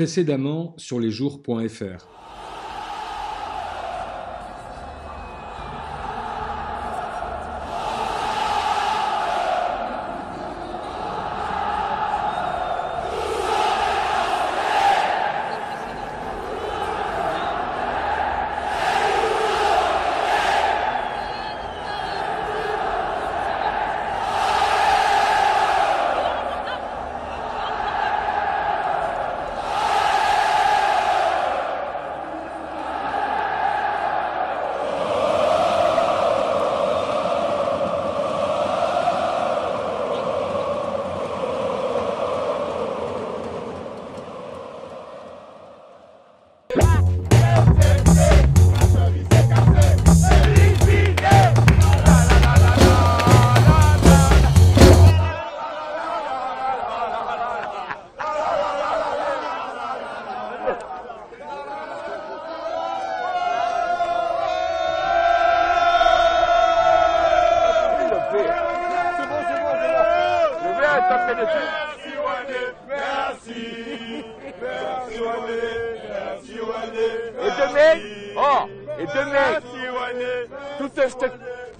précédemment sur lesjours.fr.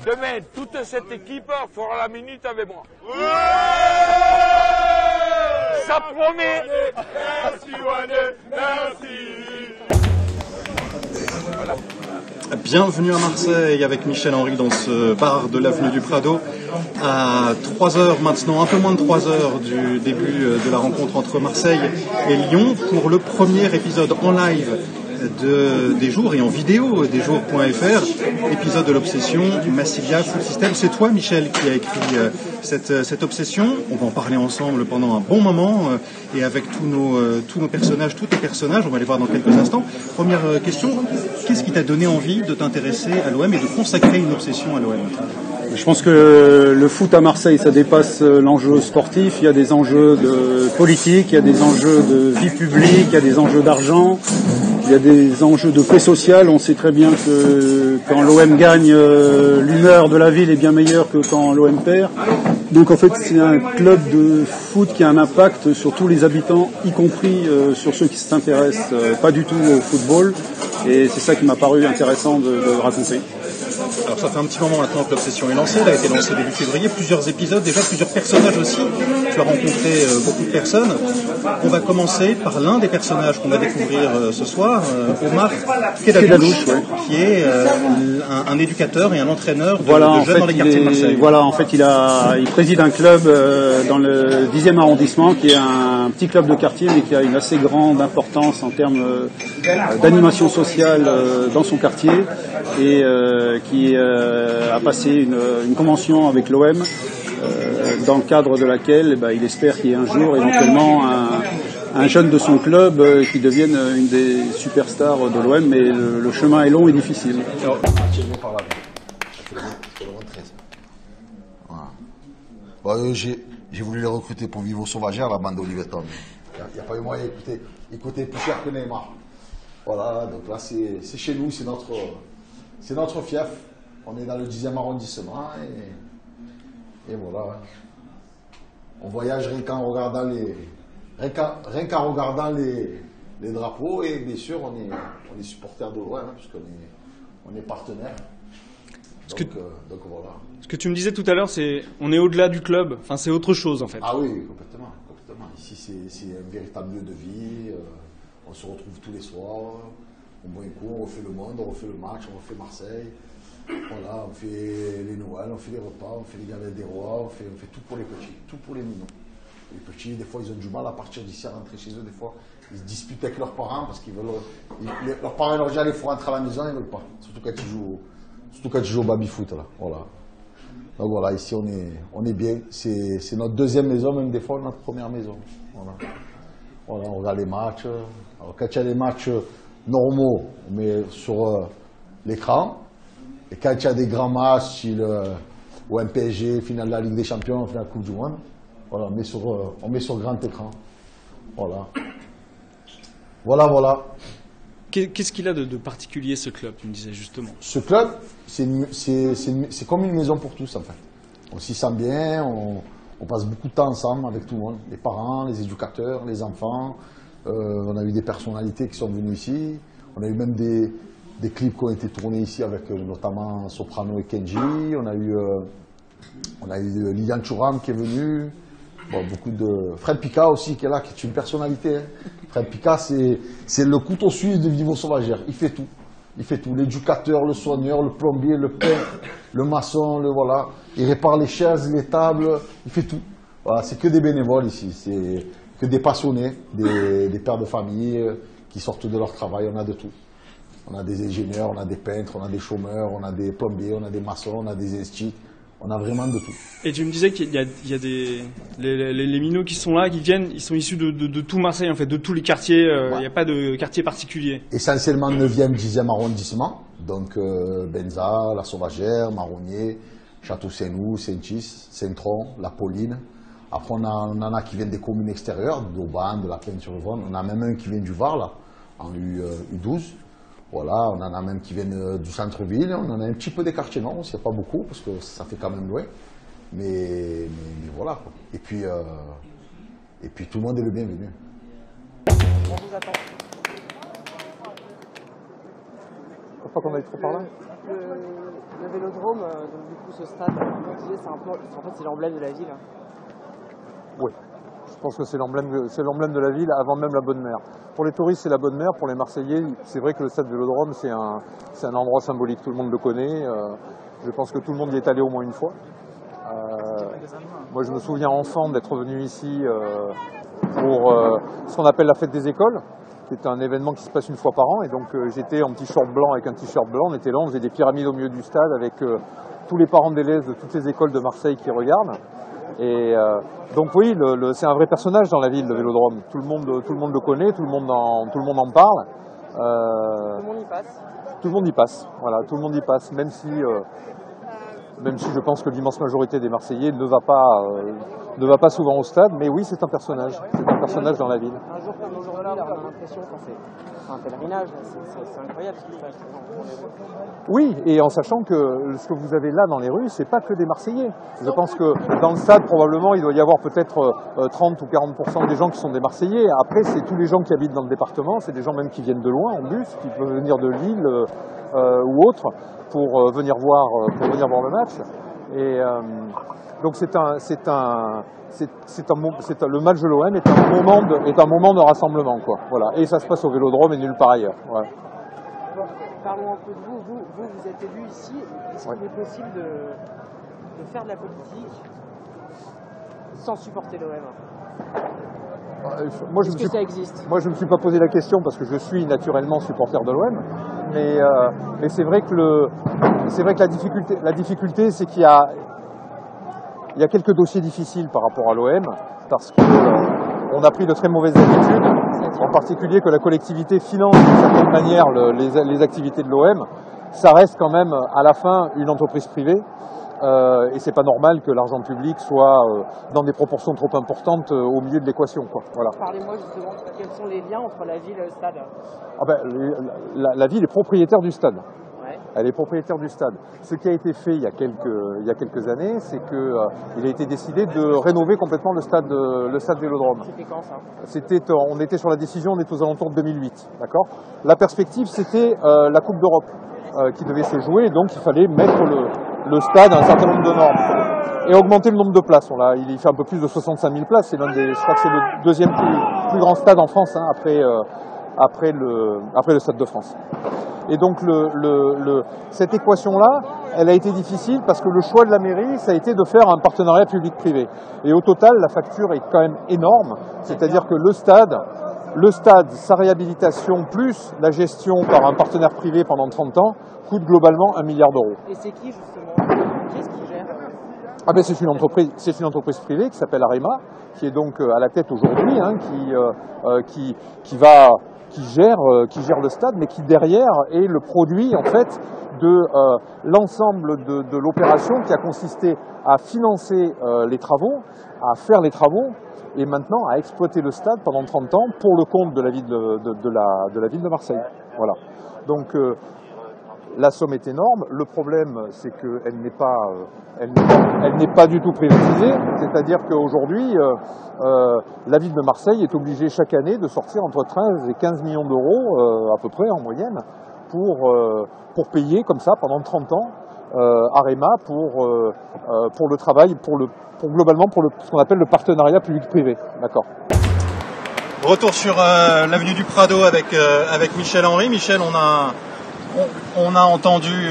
Demain, toute cette équipe fera la minute avec moi. Ouais, ça promet. Merci, Wané, merci. Bienvenue à Marseille avec Michel Henry dans ce bar de l'avenue du Prado à 3 heures maintenant, un peu moins de 3 heures du début de la rencontre entre Marseille et Lyon pour le premier épisode en live des jours et en vidéo des jours.fr, épisode de l'obsession Massilia Foot System. C'est toi, Michel, qui a écrit cette obsession. On va en parler ensemble pendant un bon moment et avec tous nos personnages, tous tes personnages, on va les voir dans quelques instants. Première question, qu'est-ce qui t'a donné envie de t'intéresser à l'OM et de consacrer une obsession à l'OM ? Je pense que le foot à Marseille, ça dépasse l'enjeu sportif. Il y a des enjeux de politique, il y a des enjeux de vie publique, il y a des enjeux d'argent, il y a des enjeux de paix sociale. On sait très bien que quand l'OM gagne, l'humeur de la ville est bien meilleure que quand l'OM perd. Donc en fait, c'est un club de foot qui a un impact sur tous les habitants, y compris sur ceux qui s'intéressent pas du tout au football. Et c'est ça qui m'a paru intéressant de raconter. Alors ça fait un petit moment maintenant que l'obsession est lancée, elle a été lancée début février, plusieurs épisodes, déjà plusieurs personnages aussi, tu as rencontré beaucoup de personnes. On va commencer par l'un des personnages qu'on va découvrir ce soir, Omar Kedalouche, qui est un éducateur et un entraîneur de jeunes dans les quartiers de Marseille. Voilà, en fait il préside un club dans le 10e arrondissement qui est un petit club de quartier mais qui a une assez grande importance en termes d'animation sociale dans son quartier et qui a passé une convention avec l'OM dans le cadre de laquelle il espère qu'il y ait un jour éventuellement un jeune de son club qui devienne une des superstars de l'OM, mais le chemin est long et difficile. Voilà. J'ai voulu les recruter pour Vivo Sauvagère, la bande d'Oliveton. Il n'y a pas eu moyen d'écouter plus cher que Neymar. Voilà, donc là c'est chez nous, c'est notre fief. On est dans le 10e arrondissement et voilà. On voyage rien qu'en regardant les drapeaux et bien sûr on est supporters de l'OM hein, puisqu'on est partenaire. Donc voilà. Ce que tu me disais tout à l'heure, c'est on est au-delà du club, enfin c'est autre chose en fait. Ah oui, complètement. Ici c'est un véritable lieu de vie, on se retrouve tous les soirs, on boit un coup, on refait le monde, on refait le match, on refait Marseille. Voilà, on fait les Noëls, on fait les repas, on fait les galettes des rois, on fait tout pour les petits, tout pour les mignons. Les petits, des fois, ils ont du mal à partir d'ici, à rentrer chez eux. Des fois, ils se disputent avec leurs parents parce qu'ils veulent. Leurs parents leur disent allez, il faut rentrer à la maison, ils ne veulent pas. Surtout quand ils jouent au baby-foot, là. Voilà. Donc voilà, ici, on est bien. C'est notre deuxième maison, même des fois, notre première maison. Voilà, on regarde les matchs. Alors, quand il y a des matchs normaux, on met sur l'écran. Et quand il y a des grands matchs, style OM PSG, finale de la Ligue des Champions, finale de la Coupe du Monde, voilà, on met sur grand écran. Voilà. Voilà. Qu'est-ce qu'il a de particulier ce club, tu me disais justement? Ce club, c'est comme une maison pour tous en fait. On s'y sent bien, on passe beaucoup de temps ensemble avec tout le monde, les parents, les éducateurs, les enfants, On a eu des personnalités qui sont venues ici. On a eu même des clips qui ont été tournés ici avec notamment Soprano et Kenji. On a eu Liliane Thuram qui est venue. Bon, beaucoup de... Fred Pika aussi qui est là, qui est une personnalité. Hein. Fred Pika, c'est le couteau suisse de Vivo Sauvagère. Il fait tout. Il fait tout. L'éducateur, le soigneur, le plombier, le peintre, le maçon, voilà. Il répare les chaises, les tables. Il fait tout. Voilà, c'est que des bénévoles ici. C'est que des passionnés, des pères de famille qui sortent de leur travail. On a de tout. On a des ingénieurs, on a des peintres, on a des chômeurs, on a des plombiers, on a des maçons, on a des instituts. On a vraiment de tout. Et tu me disais qu'il y a des les minots qui sont là, qui viennent, ils sont issus de tout Marseille, en fait, de tous les quartiers. Il n'y a pas de quartier particulier. Essentiellement 9e, 10e arrondissement. Donc Benza, La Sauvagère, Marronnier, Château-Saint-Loup, Saint-Is, Saint-Tron, La Pauline. Après, on en a qui viennent des communes extérieures, d'Auban, de la Plaine-sur-Yvonne. On a même un qui vient du Var, là, en U12. Voilà, on en a même qui viennent du centre-ville, on en a un petit peu des quartiers nord, on ne sait pas beaucoup, parce que ça fait quand même loin. Mais voilà, quoi. Et puis tout le monde est le bienvenu. On vous attend. Faut pas qu'on aille trop par là. Le Vélodrome, donc du coup ce stade, comme on disait, en fait c'est l'emblème de la ville. Oui. Je pense que c'est l'emblème de la ville avant même la Bonne Mère. Pour les touristes, c'est la Bonne Mère. Pour les Marseillais, c'est vrai que le stade Vélodrome, c'est un endroit symbolique. Tout le monde le connaît. Je pense que tout le monde y est allé au moins une fois. Moi, je me souviens enfant d'être venu ici pour ce qu'on appelle la fête des écoles, qui est un événement qui se passe une fois par an. Et donc, j'étais en petit short blanc avec un t-shirt blanc. On était là, on faisait des pyramides au milieu du stade avec tous les parents d'élèves de toutes les écoles de Marseille qui regardent. Et donc oui, c'est un vrai personnage dans la ville, le Vélodrome. Tout le monde le connaît, tout le monde en parle. Tout le monde y passe. Tout le monde y passe, voilà, tout le monde y passe, même si je pense que l'immense majorité des Marseillais ne va pas souvent au stade, mais oui, c'est un personnage dans la ville. Un jour comme aujourd'hui, on a l'impression que c'est un pèlerinage, c'est incroyable ce qui se passe. Oui, et en sachant que ce que vous avez là dans les rues, c'est pas que des Marseillais. Je pense que dans le stade, probablement, il doit y avoir peut-être 30 ou 40% des gens qui sont des Marseillais. Après, c'est tous les gens qui habitent dans le département, c'est des gens même qui viennent de loin en bus, qui peuvent venir de Lille ou autre pour venir voir le match. Et donc le match de l'OM est un moment de rassemblement, quoi. Voilà. Et ça se passe au Vélodrome et nulle part ailleurs. Voilà. Bon, parlons un peu de vous. Vous êtes élu ici. Est-ce qu'il est possible de faire de la politique sans supporter l'OM? Est-ce que ça existe? Moi, je ne me suis pas posé la question parce que je suis naturellement supporter de l'OM. Mais c'est vrai que la difficulté, c'est qu'il y a quelques dossiers difficiles par rapport à l'OM parce qu'on a pris de très mauvaises habitudes, en particulier que la collectivité finance d'une certaine manière les activités de l'OM. Ça reste quand même à la fin une entreprise privée. Et c'est pas normal que l'argent public soit dans des proportions trop importantes au milieu de l'équation, quoi. Voilà. Parlez-moi justement, quels sont les liens entre la ville et le stade? La ville est propriétaire du stade. Ouais. Elle est propriétaire du stade. Ce qui a été fait il y a quelques années, c'est qu'il a été décidé de rénover complètement le stade Vélodrome. C'était quand ça? On était sur la décision, on est aux alentours de 2008, d'accord. La perspective, c'était la Coupe d'Europe qui devait se jouer, et donc il fallait mettre le stade à un certain nombre de normes et augmenter le nombre de places. Il fait un peu plus de 65 000 places. Je crois que c'est le deuxième plus grand stade en France, hein, après le Stade de France. Et donc cette équation-là, elle a été difficile parce que le choix de la mairie, ça a été de faire un partenariat public-privé. Et au total, la facture est quand même énorme. C'est-à-dire que le stade, sa réhabilitation, plus la gestion par un partenaire privé pendant 30 ans, coûte globalement 1 milliard d'euros. Et c'est qui justement? Qui est-ce qui gère? C'est une entreprise privée qui s'appelle Arema, qui est donc à la tête aujourd'hui, hein, qui gère le stade, mais qui derrière est le produit en fait de l'ensemble de l'opération qui a consisté à financer les travaux, à faire les travaux, et maintenant à exploiter le stade pendant 30 ans pour le compte de la ville de Marseille. Voilà. Donc La somme est énorme. Le problème, c'est qu'elle n'est pas, elle n'est pas du tout privatisée. C'est-à-dire qu'aujourd'hui, la ville de Marseille est obligée chaque année de sortir entre 13 et 15 millions d'euros, à peu près en moyenne, pour payer comme ça pendant 30 ans Arema pour le travail, globalement pour ce qu'on appelle le partenariat public-privé. D'accord. Retour sur l'avenue du Prado avec Michel Henry. Michel, on a entendu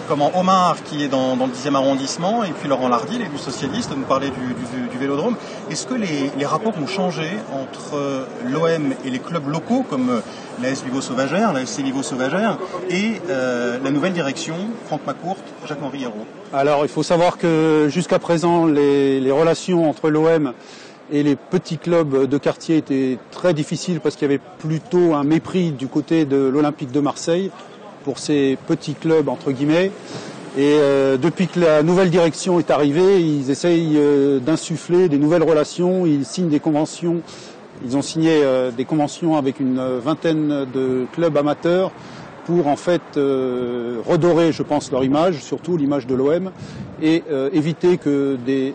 comment Omar, qui est dans le 10e arrondissement, et puis Laurent Lardy, l'élu socialiste, nous parler du Vélodrome. Est-ce que les rapports ont changé entre l'OM et les clubs locaux comme l'AS Vivo Sauvagère, l'ASC Vivo Sauvagère, et la nouvelle direction, Franck Macourt, Jacques-Henri Hérault? Alors il faut savoir que jusqu'à présent, les relations entre l'OM et les petits clubs de quartier étaient très difficiles parce qu'il y avait plutôt un mépris du côté de l'Olympique de Marseille pour ces petits clubs entre guillemets. Et depuis que la nouvelle direction est arrivée, ils essayent d'insuffler des nouvelles relations, ils signent des conventions. Ils ont signé des conventions avec une vingtaine de clubs amateurs pour en fait redorer, je pense, leur image, surtout l'image de l'OM, et éviter que des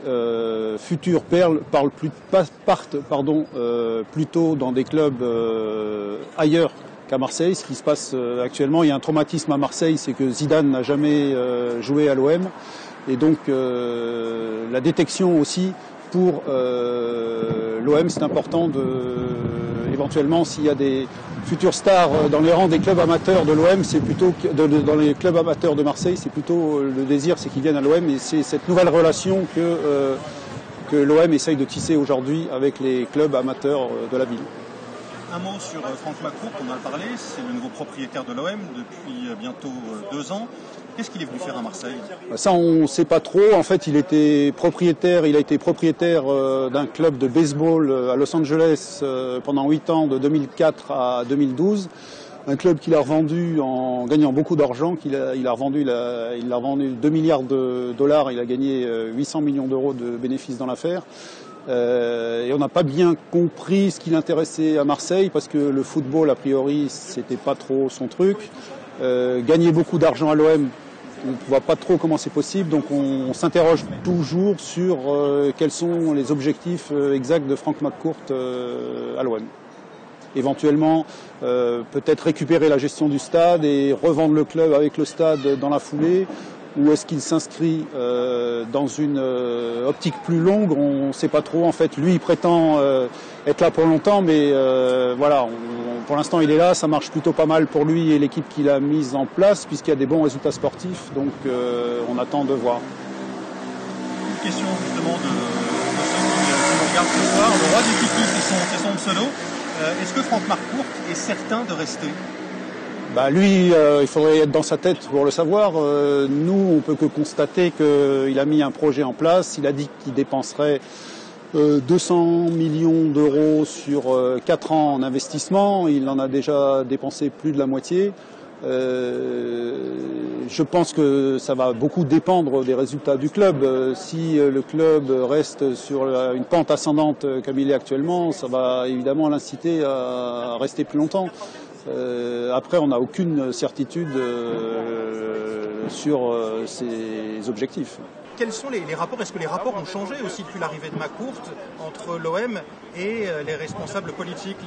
futures perles partent plutôt dans des clubs ailleurs qu'à Marseille. Ce qui se passe actuellement, il y a un traumatisme à Marseille, c'est que Zidane n'a jamais joué à l'OM, et donc la détection aussi pour l'OM, c'est important éventuellement s'il y a des futures stars dans les rangs des clubs amateurs de l'OM, c'est plutôt dans les clubs amateurs de Marseille, c'est plutôt le désir, c'est qu'ils viennent à l'OM, et c'est cette nouvelle relation que l'OM essaye de tisser aujourd'hui avec les clubs amateurs de la ville. Un mot sur Franck Macourt, on en a parlé, c'est le nouveau propriétaire de l'OM depuis bientôt 2 ans. Qu'est-ce qu'il est venu faire à Marseille? Ça, on ne sait pas trop. En fait, il a été propriétaire d'un club de baseball à Los Angeles pendant 8 ans, de 2004 à 2012. Un club qu'il a revendu en gagnant beaucoup d'argent. Il a revendu 2 milliards de dollars. Il a gagné 800 millions d'euros de bénéfices dans l'affaire. Et on n'a pas bien compris ce qui l'intéressait à Marseille parce que le football, a priori, c'était pas trop son truc. Gagner beaucoup d'argent à l'OM, on ne voit pas trop comment c'est possible, donc on s'interroge toujours sur quels sont les objectifs exacts de Franck Macourt à l'OM. Éventuellement, peut-être récupérer la gestion du stade et revendre le club avec le stade dans la foulée, ou est-ce qu'il s'inscrit dans une optique plus longue? On ne sait pas trop. En fait, lui, il prétend être là pour longtemps, mais voilà, pour l'instant, il est là. Ça marche plutôt pas mal pour lui et l'équipe qu'il a mise en place, puisqu'il y a des bons résultats sportifs. Donc, on attend de voir. Une question justement de ceux qui nous regardent ce soir. Le roi du kiki, c'est son pseudo. Est-ce que Franck Macourt est certain de rester? Lui, il faudrait être dans sa tête pour le savoir. Nous, on peut que constater qu'il a mis un projet en place. Il a dit qu'il dépenserait 200 millions d'euros sur 4 ans en investissement. Il en a déjà dépensé plus de la moitié. Je pense que ça va beaucoup dépendre des résultats du club. Si le club reste sur une pente ascendante comme il est actuellement, ça va évidemment l'inciter à rester plus longtemps. Après, on n'a aucune certitude sur ses objectifs. Quels sont les rapports? Est-ce que les rapports ont changé aussi depuis l'arrivée de Macourt entre l'OM et les responsables politiques,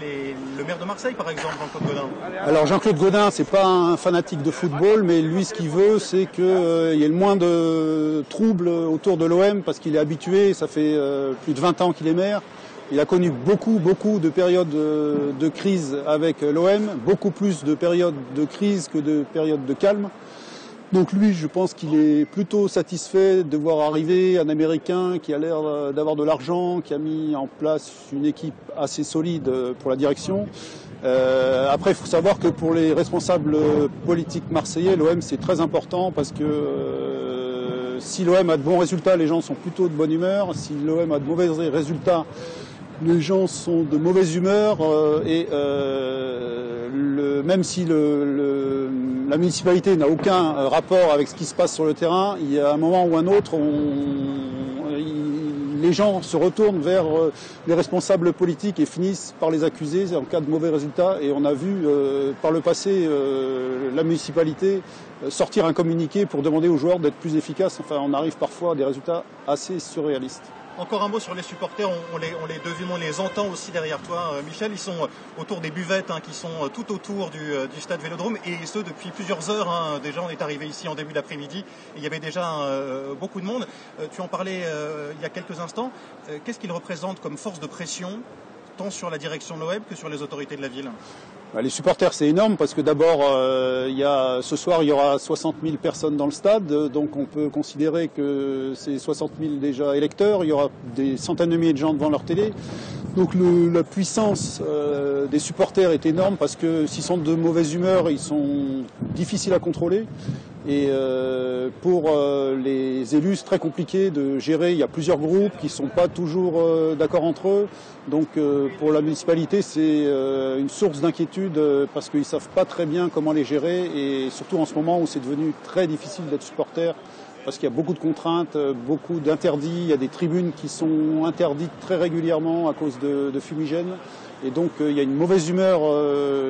le maire de Marseille par exemple, Jean-Claude Gaudin? Alors Jean-Claude Gaudin, c'est pas un fanatique de football, mais lui ce qu'il veut, c'est qu'il y ait le moins de troubles autour de l'OM, parce qu'il est habitué, ça fait plus de 20 ans qu'il est maire. Il a connu beaucoup de périodes de crise avec l'OM, beaucoup plus de périodes de crise que de périodes de calme. Donc lui, je pense qu'il est plutôt satisfait de voir arriver un Américain qui a l'air d'avoir de l'argent, qui a mis en place une équipe assez solide pour la direction. Après, il faut savoir que pour les responsables politiques marseillais, l'OM c'est très important parce que si l'OM a de bons résultats, les gens sont plutôt de bonne humeur. Si l'OM a de mauvais résultats, les gens sont de mauvaise humeur même si la municipalité n'a aucun rapport avec ce qui se passe sur le terrain, il y a un moment ou un autre, les gens se retournent vers les responsables politiques et finissent par les accuser en cas de mauvais résultats. Et on a vu par le passé la municipalité sortir un communiqué pour demander aux joueurs d'être plus efficaces. Enfin, on arrive parfois à des résultats assez surréalistes. Encore un mot sur les supporters, on les entend aussi derrière toi, Michel. Ils sont autour des buvettes qui sont tout autour du stade Vélodrome, et ce depuis plusieurs heures. Déjà, on est arrivé ici en début d'après-midi et il y avait déjà beaucoup de monde. Tu en parlais il y a quelques instants. Qu'est-ce qu'ils représentent comme force de pression, tant sur la direction de l'OM que sur les autorités de la ville? Les supporters, c'est énorme parce que d'abord, ce soir, il y aura 60 000 personnes dans le stade. Donc on peut considérer que c'est 60 000 déjà électeurs. Il y aura des centaines de milliers de gens devant leur télé. Donc la puissance des supporters est énorme parce que s'ils sont de mauvaise humeur, ils sont difficiles à contrôler. Et pour les élus, c'est très compliqué de gérer. Il y a plusieurs groupes qui ne sont pas toujours d'accord entre eux. Donc pour la municipalité, c'est une source d'inquiétude parce qu'ils ne savent pas très bien comment les gérer. Et surtout en ce moment où c'est devenu très difficile d'être supporter parce qu'il y a beaucoup de contraintes, beaucoup d'interdits. Il y a des tribunes qui sont interdites très régulièrement à cause de fumigènes. Et donc il y a une mauvaise humeur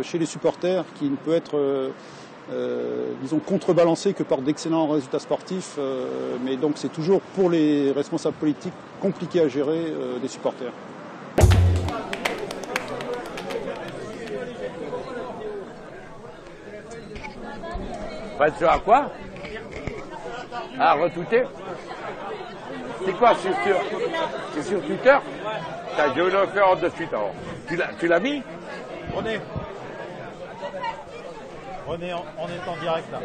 chez les supporters qui ne peut être... disons contrebalancé que par d'excellents résultats sportifs, mais donc c'est toujours pour les responsables politiques compliqué à gérer des supporters. Attention à quoi? À retweeter? C'est quoi? C'est sur Twitter? Je vais le faire de suite alors. Tu l'as mis? René, on est en direct là.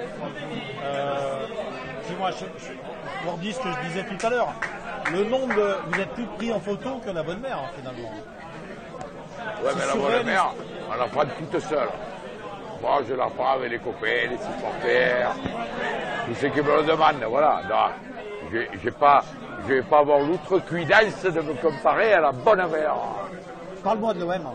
Dis-moi, je redis ce que je disais tout à l'heure. Le nombre de... Vous êtes plus pris en photo que la bonne mère, finalement. Ouais, mais la bonne mère, on la prend toute seule. Moi, je la prends avec les copains, les supporters, tous ceux qui me le demandent, voilà. Non, je vais pas avoir l'outrecuidance de me comparer à la bonne mère. Parle-moi de l'OM.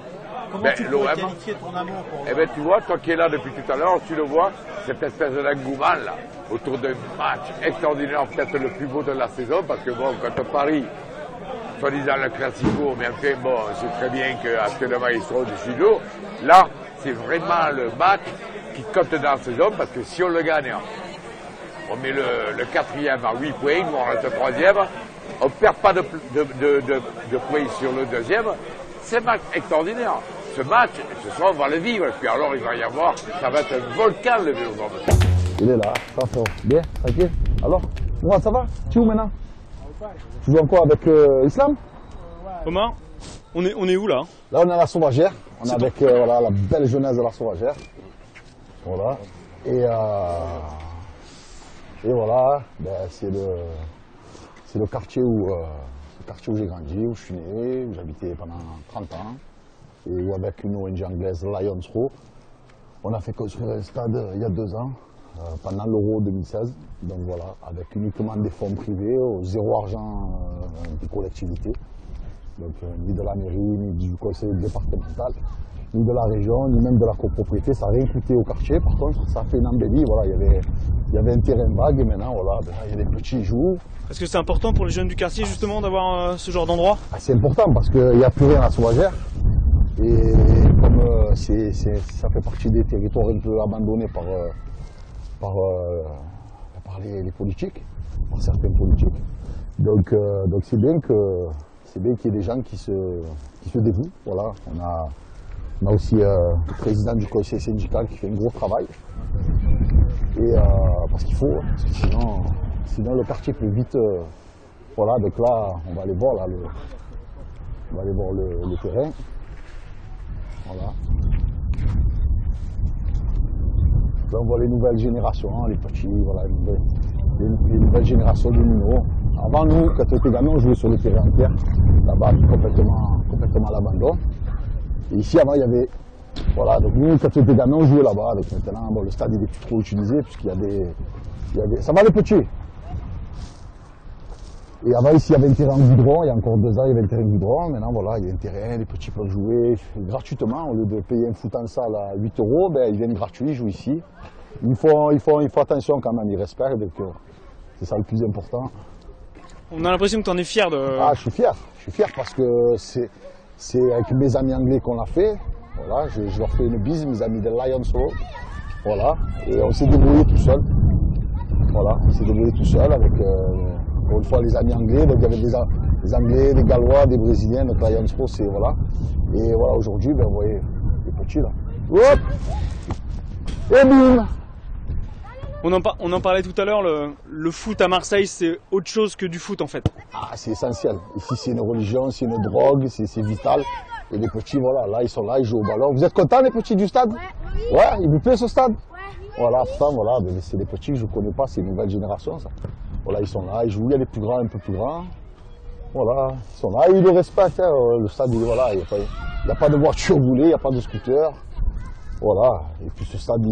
Comment tu pourrais qualifier ton amour pour l'OM? Eh bien, tu vois, toi qui es là depuis tout à l'heure, tu le vois, cette espèce d'engouement là, autour d'un match extraordinaire, peut-être le plus beau de la saison, parce que bon, quand Paris, soi-disant le Classico, mais enfin bon, c'est très bien qu'actuellement ils sont au-dessus de nous. Là, c'est vraiment le match qui compte dans la saison, parce que si on le gagne, on met le quatrième à 8 points, nous on reste troisième, on ne perd pas de points sur le deuxième. C'est un match extraordinaire. Ce match, ce soir, on va le vivre. Et puis alors, il va y avoir, ça va être un volcan, le Vélodrome. Il est là, ça fait bien, tranquille. Alors, moi, ça va? Tu es où maintenant? Tu joues encore avec Islam? Omar, on est où là? Là, on est à la Sauvagère. On est avec voilà, la belle jeunesse de la Sauvagère. Voilà. Et voilà, ben, c'est le quartier où j'ai grandi, où je suis né, où j'habitais pendant 30 ans, et où avec une ONG anglaise, Lions Row, on a fait construire un stade il y a 2 ans, pendant l'Euro 2016. Donc voilà, avec uniquement des fonds privés, zéro argent des collectivités. Donc ni de la mairie, ni du conseil départemental, ni de la région, ni même de la copropriété. Ça n'a rien coûté au quartier. Par contre, ça a fait une embellie. Voilà, il y avait un terrain vague et maintenant, voilà, il y a des petits joueurs. Est-ce que c'est important pour les jeunes du quartier justement d'avoir ce genre d'endroit? C'est important parce qu'il n'y a plus rien à Sauvagère. Et comme ça fait partie des territoires un peu abandonnés par les politiques, par certains politiques. Donc c'est bien qu'il y ait des gens qui se dévouent. Voilà. On a aussi le président du conseil syndical qui fait un gros travail. Et parce qu'il faut, parce que sinon le quartier peut vite. Voilà, donc là, on va aller voir là, le terrain. Voilà. Là, on voit les nouvelles générations, les petits, voilà, les nouvelles générations de minots. Avant nous, quand on était gamin, on jouait sur le terrain en terre, là-bas, complètement à l'abandon. Et ici, avant, il y avait, voilà, donc nous, quand on était gamin, on jouait là-bas. Avec maintenant, bon, le stade, il est plus trop utilisé, puisqu'il y a des... Ça va les petits? Et avant, ici, il y avait un terrain en goudron. Il y a encore 2 ans, il y avait un terrain en goudron. Maintenant, voilà, il y a un terrain, les petits peuvent jouer gratuitement. Au lieu de payer un foot en salle à 8 €, ben, ils viennent gratuits, ils jouent ici. Il faut attention quand même, ils respectent. Donc, c'est ça le plus important. On a l'impression que tu en es fier de... Ah, je suis fier parce que c'est avec mes amis anglais qu'on l'a fait. Voilà, je leur fais une bise, mes amis de Lions Road. Voilà, et on s'est débrouillé tout seul. Voilà, on s'est débrouillé tout seul avec, encore une fois, les amis anglais. Donc il y avait des Anglais, des Gallois, des Brésiliens. Donc Lions Road, c'est voilà. Et voilà, aujourd'hui, ben, vous voyez, les petits là. Hop! Et bim! On en parlait tout à l'heure, le foot à Marseille, c'est autre chose que du foot en fait. Ah, c'est essentiel. Ici, c'est une religion, c'est une drogue, c'est vital. Et les petits, voilà, là, ils sont là, ils jouent au ballon. Vous êtes contents, les petits du stade? Ouais, il vous plaît ce stade? Ouais. Voilà, ça, voilà, c'est les petits que je ne connais pas, c'est une nouvelle génération, ça. Voilà, ils sont là, ils jouent, il y a les plus grands, un peu plus grands. Voilà, ils sont là, ils le respectent. Hein. Le stade, voilà, il n'y a pas de voiture roulée, il n'y a pas de scooter. Voilà, et puis ce stade,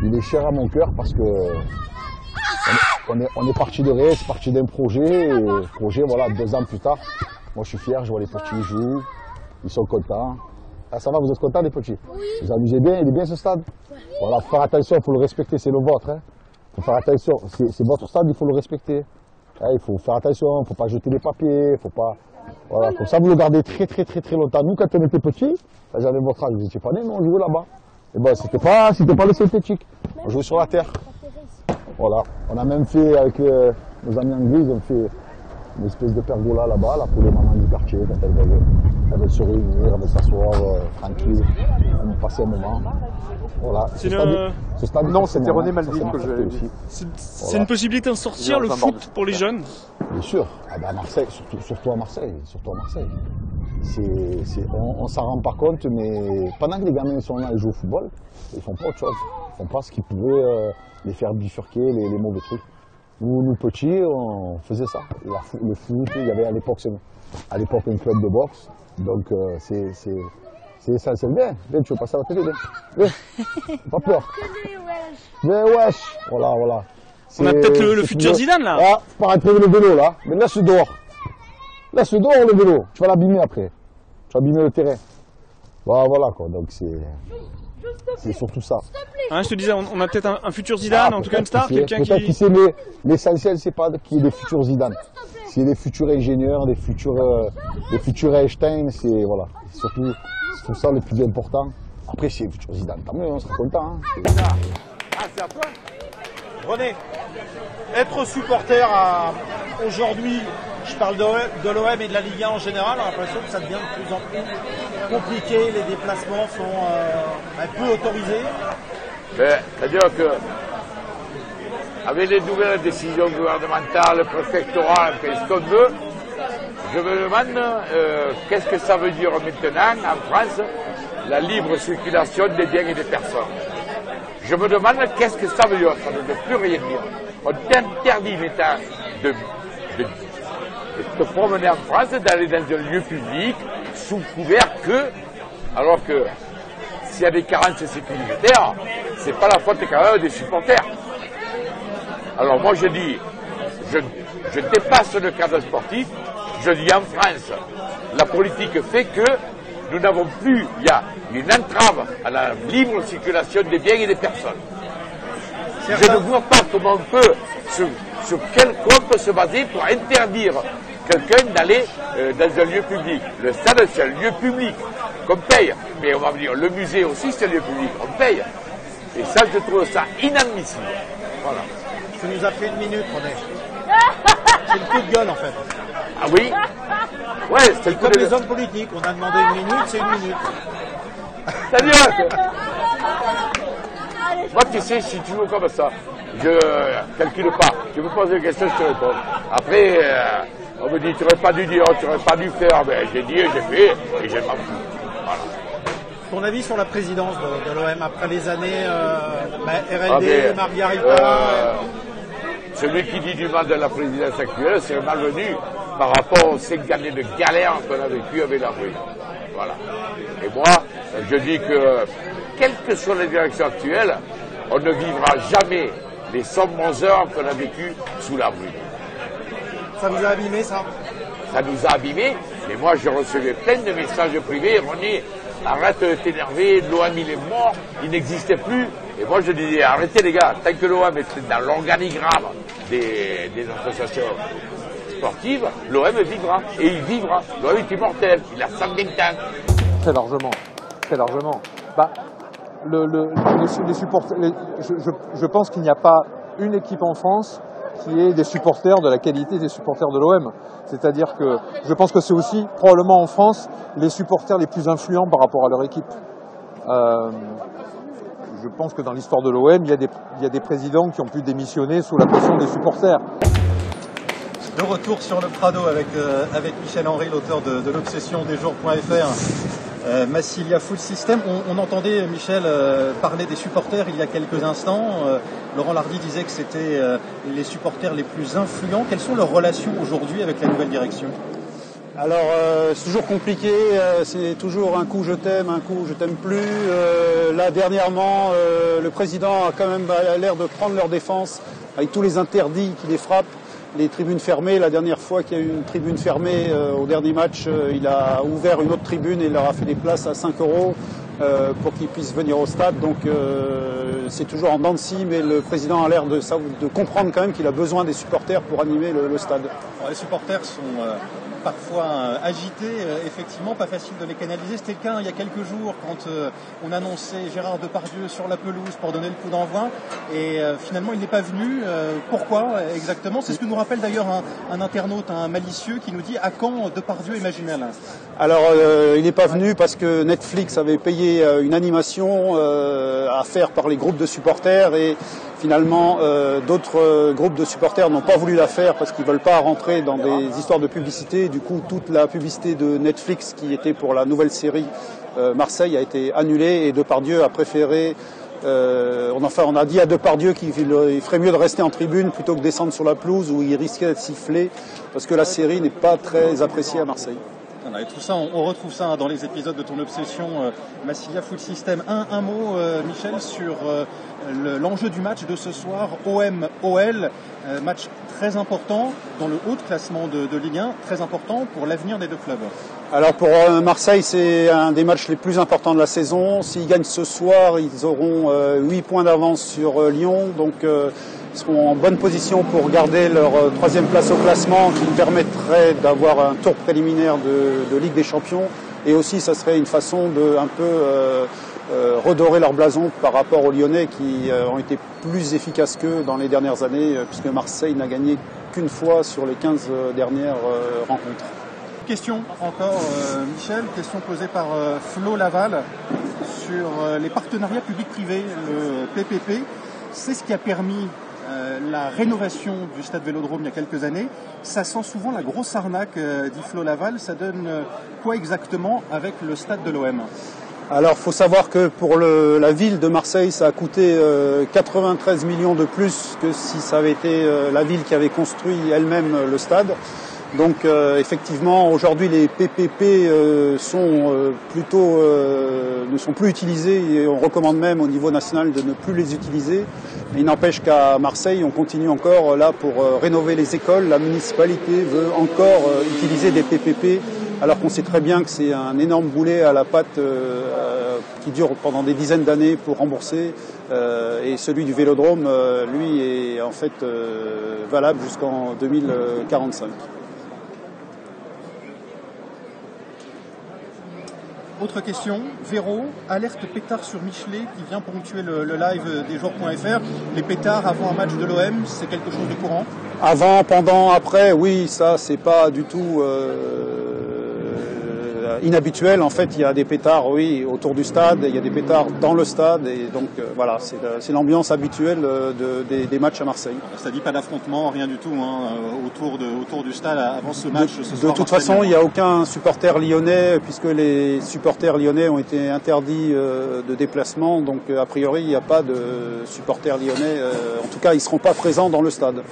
il est cher à mon cœur parce que on est parti de rien, c'est parti d'un projet. Et projet, voilà, 2 ans plus tard, moi je suis fier, je vois les petits jouer, ils sont contents. Ah, ça va, vous êtes contents les petits? Oui. Vous amusez bien, il est bien ce stade? Ouais. Voilà, faut faire attention, il faut le respecter, c'est le vôtre. Hein. Faut faire attention, c'est votre stade, il faut le respecter. Hein, il faut faire attention, il ne faut pas jeter les papiers, faut pas. Voilà, comme ça vous le gardez très longtemps. Nous, quand on était petits, j'avais votre âge, vous n'étiez pas nés, mais on jouait là-bas. Et ben, c'était pas le synthétique. On jouait sur la terre. Voilà. On a même fait avec nos amis anglais, ils ont fait une espèce de pergola là-bas, là, pour les mamans du quartier, quand elles veulent se réunir, elles veulent s'asseoir tranquille, on passer un moment. Voilà. Ce stade, non, c'était René Malvin que j'ai aussi. C'est une possibilité de sortir le foot pour les jeunes? Bien sûr. Ah ben à Marseille, surtout à Marseille. On s'en rend pas compte, mais pendant que les gamins sont là et jouent au football, ils font pas autre chose. Ils font pas ce qui pouvait les faire bifurquer les mauvais trucs. Nous petits, on faisait ça. Le foot, il y avait à l'époque un club de boxe. Donc c'est essentiel. Viens, tu veux passer à la télé, viens. Pas peur. Mais wesh. Voilà. On a peut-être le futur Zidane là. Ah, faut pas rentrer le vélo là. Mais laisse dehors. Laisse dehors le vélo. Tu vas l'abîmer après. Tu vas abîmer le terrain. Voilà quoi. Donc c'est surtout ça. Hein, je te disais, on a peut-être un futur Zidane, en tout cas une star, quelqu'un qui... Peut-être qui sait, mais l'essentiel c'est pas qu'il y ait des futurs Zidane. S'il y a des futurs ingénieurs, des futurs Einstein, c'est voilà. C'est ça le plus important. Après, si y a des futurs Zidane, tant mieux, on sera content. Hein. Ah, c'est à toi. René, être supporter aujourd'hui, je parle de l'OM et de la Ligue 1 en général, on a l'impression que ça devient de plus en plus compliqué, les déplacements sont peu autorisés. C'est-à-dire que, avec les nouvelles décisions gouvernementales, préfectorales, ce qu'on veut, je me demande qu'est-ce que ça veut dire maintenant en France, la libre circulation des biens et des personnes. Je me demande qu'est-ce que ça veut dire, ça ne veut plus rien dire. On t'interdit l'État de te promener en France, d'aller dans un lieu public, sous couvert alors que s'il y a des carences sécuritaires, c'est pas la faute quand même des supporters. Alors moi je dis, je dépasse le cadre sportif, je dis en France, la politique fait que nous n'avons plus, il y a une entrave à la libre circulation des biens et des personnes. Je ne vois pas comment on peut, sur quel quoi on peut se baser pour interdire quelqu'un d'aller dans un lieu public. Le stade, c'est un lieu public qu'on paye. Mais on va me dire, le musée aussi, c'est un lieu public, on paye. Et ça, je trouve ça inadmissible. Voilà. Tu nous as fait 1 minute, René. C'est le coup de gueule, en fait. Ah oui? Ouais, c'est comme les hommes politiques. On a demandé 1 minute, c'est 1 minute. C'est-à-dire que... Moi, tu sais, si tu veux comme ça, je calcule pas. Tu me poses une question, je te réponds. Après, on me dit, tu n'aurais pas dû dire, tu n'aurais pas dû faire. Ben, j'ai dit, j'ai fait, et je m'en fous. Voilà. Ton avis sur la présidence de l'OM après les années RLD, Margarita Celui qui dit du mal de la présidence actuelle, c'est malvenu par rapport aux 5 années de galère qu'on a vécu avec la rue. Voilà. Et moi, je dis que, quelle que soit la direction actuelle, on ne vivra jamais les sombres heures qu'on a vécues sous la rue. Ça vous a abîmé, ça? Ça nous a abîmés, mais moi je recevais plein de messages privés. René, arrête de t'énerver, l'OM il est mort, il n'existait plus. Et moi je disais, arrêtez les gars, tant que l'OM est dans l'organigramme des associations sportive, l'OM vivra. Et il vivra. L'OM est immortel. Il a 100 tanks. Très largement. Très largement. Bah, les supporters, je pense qu'il n'y a pas une équipe en France qui ait des supporters de la qualité des supporters de l'OM. C'est-à-dire que je pense que c'est aussi probablement en France les supporters les plus influents par rapport à leur équipe. Je pense que dans l'histoire de l'OM, il y a des présidents qui ont pu démissionner sous la pression des supporters. De retour sur le Prado avec Michel Henry, l'auteur de l'obsession des jours.fr. Massilia Full System. On entendait Michel parler des supporters il y a quelques instants. Laurent Lardy disait que c'était les supporters les plus influents. Quelles sont leurs relations aujourd'hui avec la nouvelle direction? Alors c'est toujours compliqué, c'est toujours un coup je t'aime, un coup je t'aime plus. Là dernièrement, le président a quand même l'air de prendre leur défense avec tous les interdits qui les frappent. Les tribunes fermées, la dernière fois qu'il y a eu une tribune fermée au dernier match, il a ouvert une autre tribune et il leur a fait des places à 5 € pour qu'ils puissent venir au stade. Donc c'est toujours en dents de scie, mais le président a l'air de comprendre quand même qu'il a besoin des supporters pour animer le stade. Alors, les supporters sont parfois agités, effectivement, pas facile de les canaliser. C'était le cas il y a quelques jours quand on annonçait Gérard Depardieu sur la pelouse pour donner le coup d'envoi et finalement il n'est pas venu. Pourquoi exactement? C'est ce que nous rappelle d'ailleurs un internaute, un malicieux qui nous dit à quand Depardieu et Maginel? Alors il n'est pas venu parce que Netflix avait payé une animation à faire par les groupes de supporters et finalement, d'autres groupes de supporters n'ont pas voulu la faire parce qu'ils ne veulent pas rentrer dans des histoires de publicité. Du coup, toute la publicité de Netflix qui était pour la nouvelle série Marseille a été annulée et Depardieu a préféré... on a dit à Depardieu qu'il ferait mieux de rester en tribune plutôt que descendre sur la pelouse où il risquait d'être sifflé parce que la série n'est pas très appréciée à Marseille. Et tout ça, on retrouve ça dans les épisodes de ton obsession Massilia Full System. Un mot, Michel, sur l'enjeu du match de ce soir, OM-OL, match très important dans le haut de classement de Ligue 1, très important pour l'avenir des deux clubs. Alors pour Marseille, c'est un des matchs les plus importants de la saison. S'ils gagnent ce soir, ils auront 8 points d'avance sur Lyon, donc ils seront en bonne position pour garder leur troisième place au classement qui permettrait d'avoir un tour préliminaire de Ligue des Champions. Et aussi, ça serait une façon de un peu redorer leur blason par rapport aux Lyonnais qui ont été plus efficaces qu'eux dans les dernières années, puisque Marseille n'a gagné qu'une fois sur les 15 dernières rencontres. Question encore, Michel, question posée par Flo Laval sur les partenariats publics-privés, le PPP. C'est ce qui a permis la rénovation du stade Vélodrome il y a quelques années. Ça sent souvent la grosse arnaque, dit Flo Laval. Ça donne quoi exactement avec le stade de l'OM? Alors, il faut savoir que pour la ville de Marseille, ça a coûté 93 millions de plus que si ça avait été la ville qui avait construit elle-même le stade. Donc, effectivement, aujourd'hui, les PPP ne sont plus utilisés et on recommande même au niveau national de ne plus les utiliser. Mais il n'empêche qu'à Marseille, on continue encore là pour rénover les écoles. La municipalité veut encore utiliser des PPP alors qu'on sait très bien que c'est un énorme boulet à la patte qui dure pendant des dizaines d'années pour rembourser. Et celui du Vélodrome, lui, est en fait valable jusqu'en 2045. Autre question, Véro, alerte pétard sur Michelet qui vient ponctuer le live des jours.fr. Les pétards avant un match de l'OM, c'est quelque chose de courant? Avant, pendant, après, oui, ça c'est pas du tout inhabituel. En fait, il y a des pétards, oui, autour du stade, il y a des pétards dans le stade, et donc voilà, c'est l'ambiance habituelle des matchs à Marseille. Ça dit pas d'affrontement, rien du tout, hein, autour du stade avant ce match. De toute façon, il n'y a aucun supporter lyonnais, puisque les supporters lyonnais ont été interdits de déplacement, donc a priori, il n'y a pas de supporters lyonnais. En tout cas, ils ne seront pas présents dans le stade,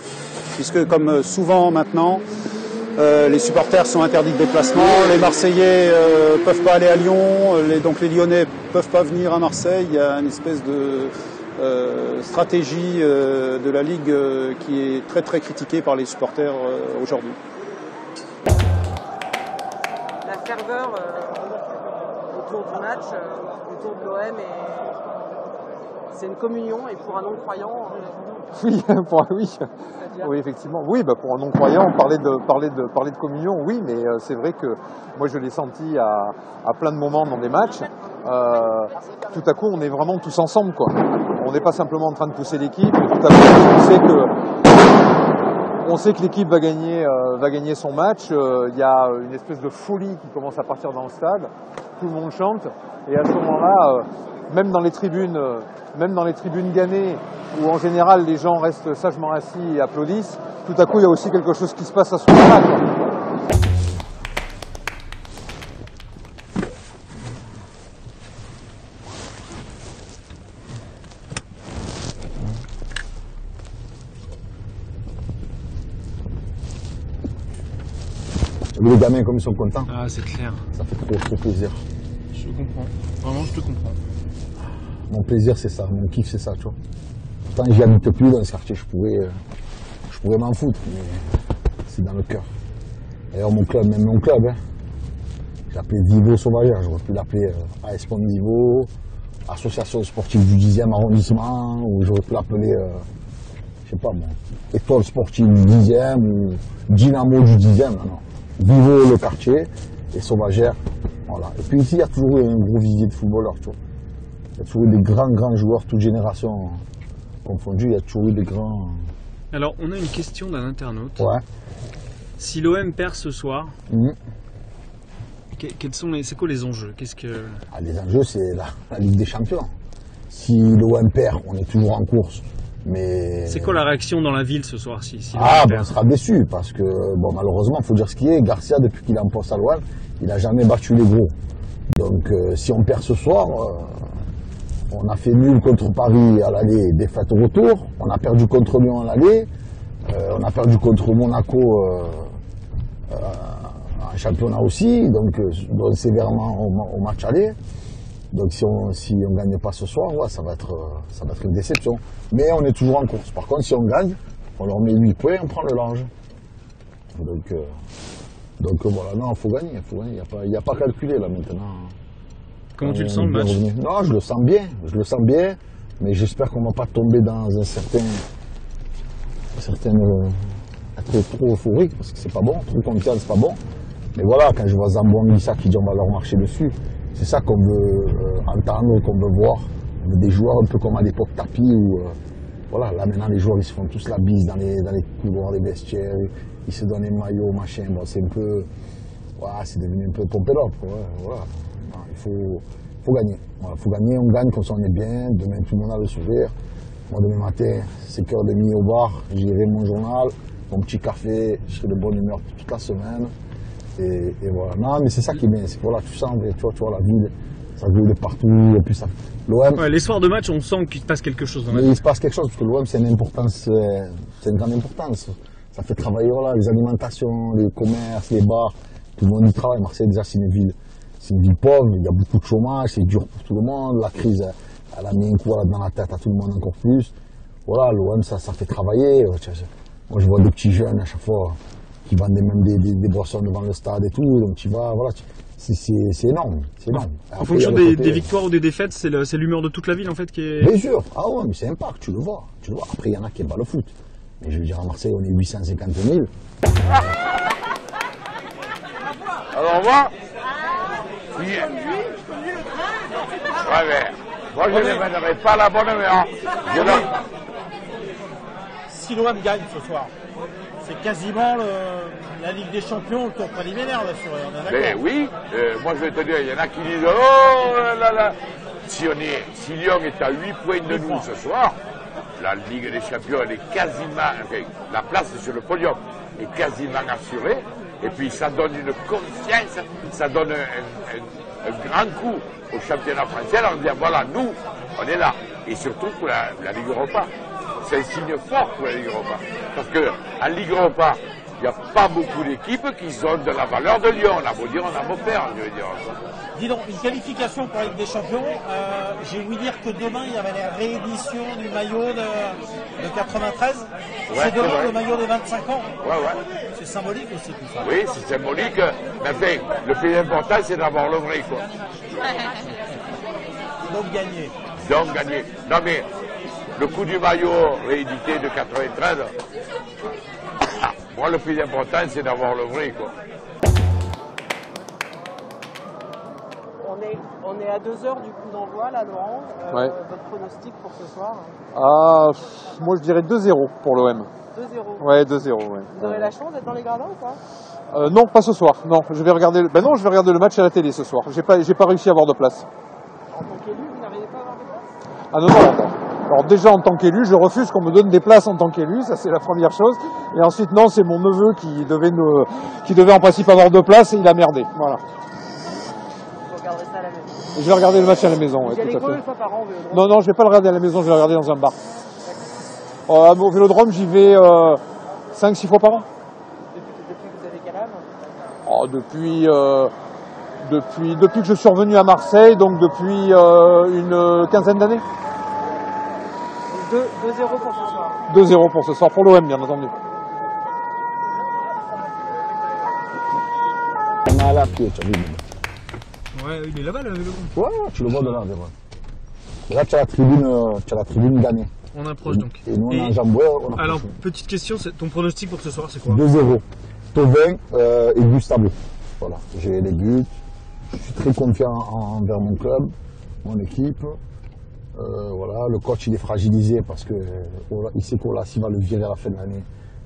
puisque comme souvent maintenant, les supporters sont interdits de déplacement, les Marseillais ne peuvent pas aller à Lyon, donc les Lyonnais ne peuvent pas venir à Marseille. Il y a une espèce de stratégie de la Ligue qui est très très critiquée par les supporters aujourd'hui. La ferveur, autour du match, autour de l'OM C'est une communion et pour un non-croyant. Oui, oui, effectivement. Oui, bah pour un non-croyant, parler de communion, oui, mais c'est vrai que moi je l'ai senti à plein de moments dans des matchs. Tout à coup, on est vraiment tous ensemble, quoi. On n'est pas simplement en train de pousser l'équipe, mais tout à coup, on sait que l'équipe va gagner son match. Il y a une espèce de folie qui commence à partir dans le stade. Tout le monde chante, et à ce moment-là, même dans les tribunes gagnées, où en général les gens restent sagement assis et applaudissent, tout à coup il y a aussi quelque chose qui se passe à ce moment-là, quoi. Les gamins comme ils sont contents. Ah, c'est clair. Ça fait trop plaisir. Je comprends. Vraiment, je te comprends. Mon plaisir, c'est ça. Mon kiff, c'est ça, tu vois. Pourtant, j'y habite plus dans ce quartier. Je pourrais m'en foutre, mais c'est dans le cœur. D'ailleurs, mon club, hein, j'ai appelé Vivo Sauvagère. J'aurais pu l'appeler AS Pont Vivo, Association sportive du 10e arrondissement, ou j'aurais pu l'appeler, je sais pas moi, Étoile sportive du 10e, ou Dynamo du 10e. Non. Vivo le quartier et Sauvagère, voilà. Et puis ici, il y a toujours eu un gros vivier de footballeurs, tu vois. Il y a toujours eu des grands joueurs, toutes générations confondues, il y a toujours eu des grands... Alors, on a une question d'un internaute. Ouais. Si l'OM perd ce soir, c'est quoi les enjeux? Les enjeux, c'est la Ligue des Champions. Si l'OM perd, on est toujours en course. Mais... C'est quoi la réaction dans la ville ce soir si on sera déçu parce que malheureusement, il faut dire ce qui est. Garcia, depuis qu'il est en poste à l'OM, il n'a jamais battu les gros. Donc si on perd ce soir, on a fait nul contre Paris à l'aller, défaite au retour. On a perdu contre Lyon à l'aller. On a perdu contre Monaco en championnat aussi, donc sévèrement au match aller. Donc si on gagne pas ce soir, ouais, ça va être une déception. Mais on est toujours en course. Par contre, si on gagne, on leur met 8 points, on prend le large. Donc voilà, non, il faut gagner. Il n'y a pas à calculer là maintenant. Comment tu le sens le match? Non, je le sens bien, mais j'espère qu'on ne va pas tomber dans un certain être trop euphorique, parce que c'est pas bon, trop confiant, c'est pas bon. Mais voilà, quand je vois Zambo Anguissa qui dit on va leur marcher dessus, c'est ça qu'on veut entendre, qu'on veut voir. On veut des joueurs un peu comme à l'époque Tapi, où voilà, là maintenant les joueurs ils se font tous la bise dans les couloirs, les vestiaires, ils se donnent les maillots, machin. Bon, c'est un peu, voilà, c'est devenu un peu pompélope, quoi. Voilà. Non, il faut gagner. Voilà, faut gagner, on gagne, comme ça on est bien. Demain tout le monde a le sourire. Moi demain matin, 5h30 au bar, j'irai mon journal, mon petit café, je serai de bonne humeur toute la semaine. Et voilà. Non, mais c'est ça qui est bien. C'est voilà, tu sens, tu vois la ville, ça roule de partout. Et puis ça. L'OM. Ouais, les soirs de match, on sent qu'il se passe quelque chose dans la ville. ville. Il se passe quelque chose, parce que l'OM, c'est une importance, c'est une grande importance. Ça fait travailler, voilà, les alimentations, les commerces, les bars. Tout le monde y travaille. Marseille, déjà, c'est une ville pauvre. Il y a beaucoup de chômage, c'est dur pour tout le monde. La crise, elle a mis un coup dans la tête à tout le monde encore plus. Voilà, l'OM, ça fait travailler. Moi, je vois des petits jeunes à chaque fois qui vendent même des boissons devant le stade et tout, donc tu vas, voilà, c'est énorme, c'est énorme. En fonction des victoires ou des défaites, c'est l'humeur de toute la ville en fait qui est... Bien sûr, ah ouais, mais c'est impact, tu le vois. Après, il y en a qui n'aiment pas le foot, mais je veux dire, à Marseille, on est 850 000. Alors moi, moi je ne mènerai pas la bonne humeur. Si l'OM gagne ce soir, c'est quasiment la Ligue des Champions, le tour préliminaire, là, sur, on est d'accord. Oui, moi je vais te dire, il y en a qui disent, oh là là, si Lyon est à 8 points de nous ce soir, la Ligue des Champions, elle est quasiment, enfin, la place sur le podium est quasiment assurée, et puis ça donne une confiance, ça donne un grand coup au championnat français, en disant, voilà, nous, on est là, et surtout pour la Ligue Europa. C'est un signe fort pour la Ligue Europa. Parce qu'en Ligue Europa, il n'y a pas beaucoup d'équipes qui ont de la valeur de Lyon. On a beau dire, on a beau faire, je veux dire. Dis donc, une qualification pour la Ligue des Champions. J'ai ouï dire que demain, il y avait la réédition du maillot de 93. Ouais, c'est demain le maillot des 25 ans. Ouais. C'est symbolique aussi tout ça. Oui, c'est symbolique. Mais enfin, le plus important, c'est d'avoir le vrai, quoi. Donc gagner. Donc gagner. Non mais, le coup du maillot réédité de 93, moi le plus important c'est d'avoir le vrai quoi. On est à 2 heures du coup d'envoi là, Laurent. Ouais. Votre pronostic pour ce soir? Moi je dirais 2-0 pour l'OM. 2-0. Ouais, 2-0. Ouais. Vous aurez la chance d'être dans les gradins ou pas? Non, pas ce soir. Non, je vais regarder. Je vais regarder le match à la télé ce soir. J'ai pas réussi à avoir de place. En tant qu'élu, vous n'arrivez pas à avoir de place? Ah non. Alors déjà en tant qu'élu, je refuse qu'on me donne des places en tant qu'élu, ça c'est la première chose. Et ensuite non, c'est mon neveu qui devait en principe avoir 2 places et il a merdé. Voilà. Vous regarderez ça à la maison. Je vais regarder le match à la maison. Vous Ouais, y allez tout à combien fait. de fois par an au Vélodrome? Non, je vais pas le regarder à la maison, je vais le regarder dans un bar. Au Vélodrome, j'y vais 5-6 fois par an. Depuis que vous avez quel âge? Depuis que je suis revenu à Marseille, donc depuis une quinzaine d'années. 2-0 pour ce soir. 2-0 pour ce soir, pour l'OM bien entendu. On a à la pied, tu as vu. Ouais, il est là-bas le vélo. Ouais, tu le vois de là, des fois. Et là, tu as la tribune gagnée. On approche donc. Et nous, on a enjambé, on a Alors, approché. petite question, ton pronostic pour ce soir, c'est quoi? 2-0. Tovin et Gustavo. Voilà, j'ai les buts. Je suis très confiant envers mon club, mon équipe. Voilà, le coach il est fragilisé parce que il sait qu'Olassi va le virer à la fin de l'année.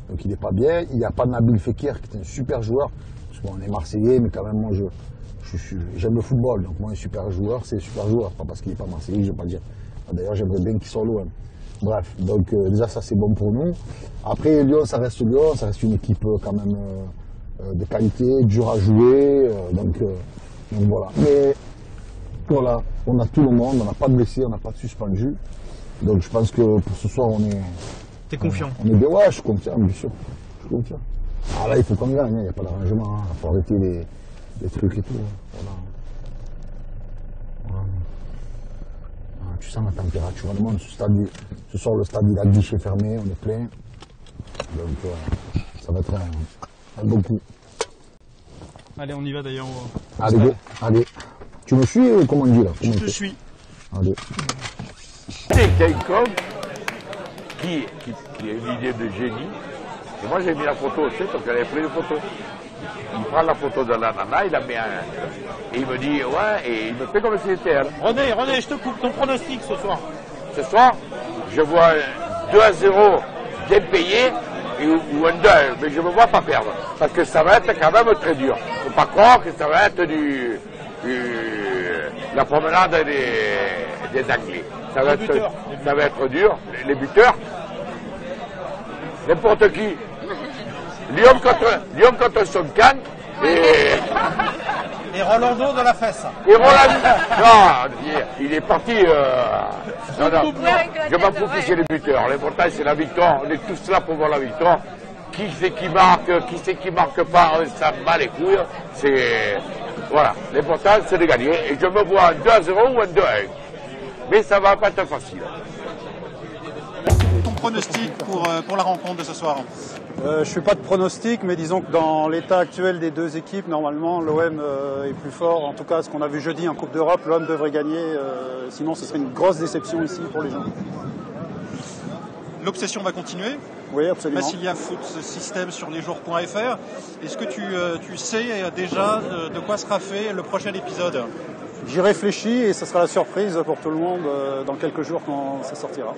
Donc il n'est pas bien. Il n'y a pas Nabil Fekir qui est un super joueur. Parce qu'on est Marseillais, mais quand même moi j'aime le football. Donc moi un super joueur, c'est un super joueur. Pas parce qu'il n'est pas Marseillais, je ne vais pas dire. D'ailleurs j'aimerais bien qu'il soit loin. Bref, donc déjà ça c'est bon pour nous. Après Lyon, ça reste une équipe quand même de qualité, dure à jouer. Donc voilà. Mais voilà, on a tout le monde, on n'a pas de blessés, on n'a pas de suspendus. Donc je pense que pour ce soir on est. T'es confiant? On est bien, ouais, je suis confiant, bien sûr. Je suis confiant. Ah là il faut qu'on gagne, il n'y a pas d'arrangement, il faut arrêter les trucs et tout. Voilà. Tu sens la température, le monde, ce soir le stade il a guichet fermé, on est plein. Donc ça va être un bon coup. Allez, on y va d'ailleurs. Allez. Tu me suis ou comment on dit là? Je te suis. Allez. C'est quelqu'un qui a une idée de génie. Et moi j'ai mis la photo aussi parce qu'elle avait pris une photo. Il prend la photo de la nana, il la met et il me dit ouais, et il me fait comme si c'était elle. René, je te coupe ton pronostic ce soir. Ce soir, je vois 2-0 bien payé ou un 2, mais je ne me vois pas perdre. Parce que ça va être quand même très dur. Il ne faut pas croire que ça va être la promenade des Anglais. Ça va être dur. Les buteurs, n'importe qui. Lyon contre son camp Et Rolando de la fesse. Et Rolando. Non, il est parti. Non, je m'en fous qui c'est les buteurs. L'important c'est la victoire. On est tous là pour voir la victoire. Qui c'est qui marque pas, ça bat les couilles. Voilà. L'important c'est de gagner. Et je me vois un 2-0 ou un 2-1. Mais ça va pas être facile. Ton pronostic pour la rencontre de ce soir? Je ne fais pas de pronostic, mais disons que dans l'état actuel des deux équipes, normalement, l'OM est plus fort. En tout cas, ce qu'on a vu jeudi en Coupe d'Europe, l'OM devrait gagner. Sinon, ce serait une grosse déception ici pour les gens. L'obsession va continuer. Oui, absolument. Massilia Foot System sur lesjours.fr. Est-ce que tu sais déjà de quoi sera fait le prochain épisode? J'y réfléchis et ce sera la surprise pour tout le monde dans quelques jours quand ça sortira.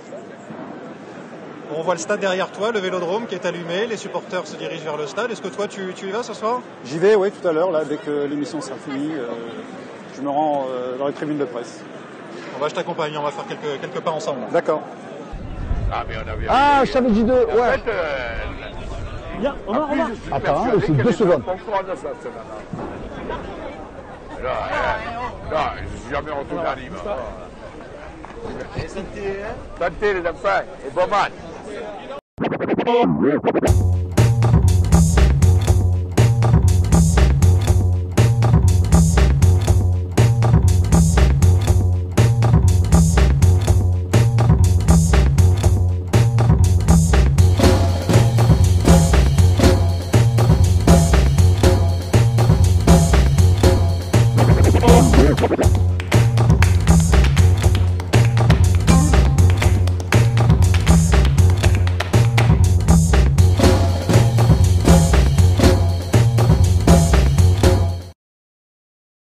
On voit le stade derrière toi, le Vélodrome qui est allumé, les supporters se dirigent vers le stade. Est-ce que toi tu y vas ce soir? J'y vais, oui, tout à l'heure, là, dès que l'émission sera finie. Je me rends dans les tribunes de presse. Je t'accompagne, on va faire quelques pas ensemble. D'accord. Je t'avais dit deux, ouais. Viens, on va. Attends, c'est 2 secondes. Non, je suis jamais retourné à Nîmes. Santé les enfants, et bon match.